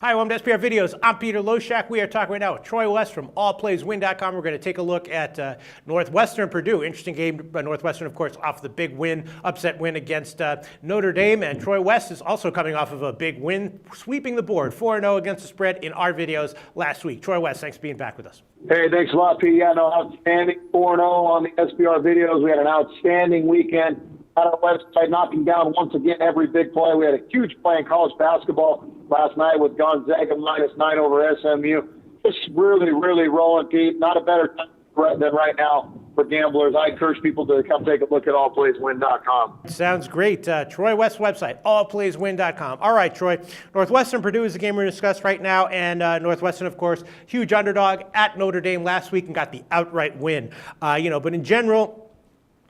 Hi, welcome to SPR Videos. I'm Peter Loshak. We are talking right now with Troy West from allplayswin.com. We're going to take a look at Northwestern Purdue. Interesting game. Northwestern, of course, off the big win, upset win against Notre Dame. And Troy West is also coming off of a big win, sweeping the board, 4-0 against the spread in our videos last week. Troy West, thanks for being back with us. Hey, thanks a lot, Pete. Yeah, no, outstanding 4-0 on the SPR Videos. We had an outstanding weekend on our website, knocking down once again every big play. We had a huge play in college basketball last night with Gonzaga -9 over SMU. Just really, really rolling, Pete. Not a better time than right now for gamblers. I encourage people to come take a look at allplayswin.com. Sounds great. Troy West website, allplayswin.com. All right, Troy. Northwestern Purdue is the game we're going to discuss right now, and Northwestern, of course, huge underdog at Notre Dame last week and got the outright win. But in general,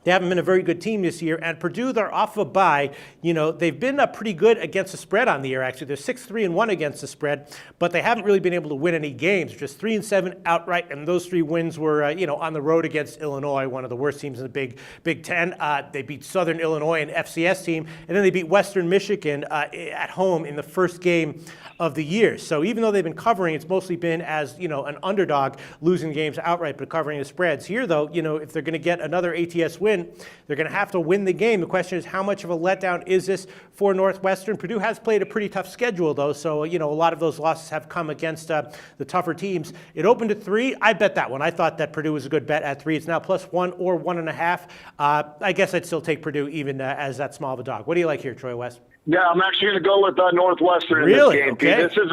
they haven't been a very good team this year, and Purdue, they're off a bye. They've been pretty good against the spread on the year, actually. They're 6-3-1 against the spread, but they haven't really been able to win any games. Just 3-7 outright, and those three wins were, on the road against Illinois, one of the worst teams in the Big Ten. They beat Southern Illinois, an FCS team, and then they beat Western Michigan at home in the first game of the year. So even though they've been covering, it's mostly been as, an underdog, losing games outright, but covering the spreads. Here, though, if they're going to get another ATS win, they're going to have to win the game. The question is, how much of a letdown is this for Northwestern? Purdue has played a pretty tough schedule, though, so, a lot of those losses have come against the tougher teams. It opened at 3. I bet that one. I thought that Purdue was a good bet at 3. It's now +1 or 1.5. I guess I'd still take Purdue even as that small of a dog. What do you like here, Troy West? Yeah, I'm actually going to go with Northwestern really? in this game. Okay. This is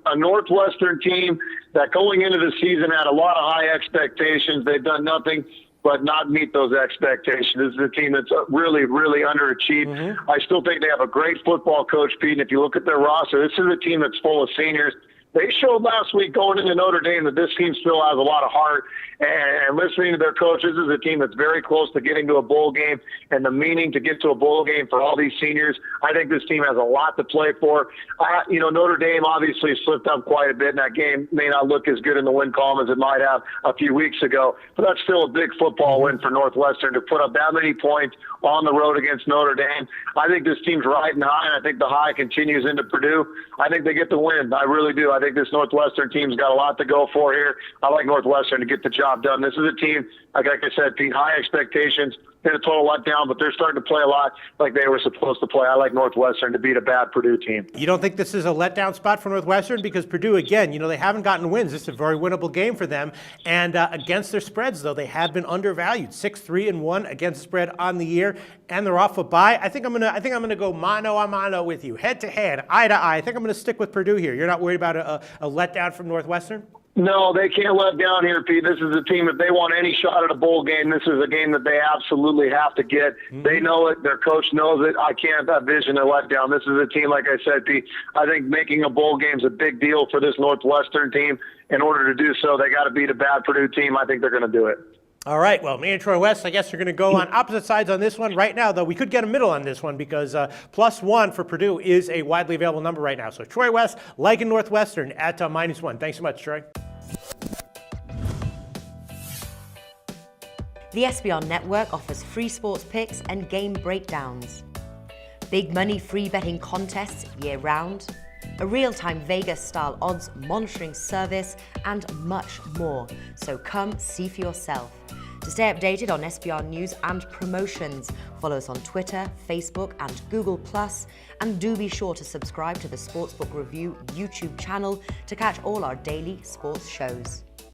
a Northwestern team that going into the season had a lot of high expectations. They've done nothing but not meet those expectations. This is a team that's really, really underachieved. Mm-hmm. I still think they have a great football coach, Pete, and if you look at their roster, this is a team that's full of seniors. They showed last week going into Notre Dame that this team still has a lot of heart. And listening to their coaches, this is a team that's very close to getting to a bowl game, and the meaning to get to a bowl game for all these seniors. I think this team has a lot to play for. Notre Dame obviously slipped up quite a bit in that game. May not look as good in the win column as it might have a few weeks ago, but that's still a big football win for Northwestern to put up that many points on the road against Notre Dame. I think this team's riding high, and I think the high continues into Purdue. I think they get the win. I really do. I think this Northwestern team's got a lot to go for here. I like Northwestern to get the job done. This is a team, like I said, Pete, high expectations. Hit a total letdown, but they're starting to play a lot like they were supposed to play. I like Northwestern to beat a bad Purdue team. You don't think this is a letdown spot for Northwestern? Because Purdue, again, they haven't gotten wins. This is a very winnable game for them. And against their spreads, though, they have been undervalued. 6-3-1 against the spread on the year, and they're off a bye. I think I'm gonna go mano a mano with you, head to head, eye to eye. I think I'm gonna stick with Purdue here. You're not worried about a letdown from Northwestern? No, they can't let down here, Pete. This is a team, if they want any shot at a bowl game, this is a game that they absolutely have to get. Mm-hmm. They know it. Their coach knows it. I can't envision a letdown. This is a team, like I said, Pete, I think making a bowl game is a big deal for this Northwestern team. In order to do so, they got to beat a bad Purdue team. I think they're going to do it. All right, well, me and Troy West, I guess we're going to go on opposite sides on this one. Right now, though, we could get a middle on this one because +1 for Purdue is a widely available number right now. So Troy West, liking Northwestern at -1. Thanks so much, Troy. The SBR Network offers free sports picks and game breakdowns, big money free betting contests year-round, a real-time Vegas-style odds monitoring service, and much more. So come see for yourself. To stay updated on SBR news and promotions, follow us on Twitter, Facebook, and Google+, and do be sure to subscribe to the Sportsbook Review YouTube channel to catch all our daily sports shows.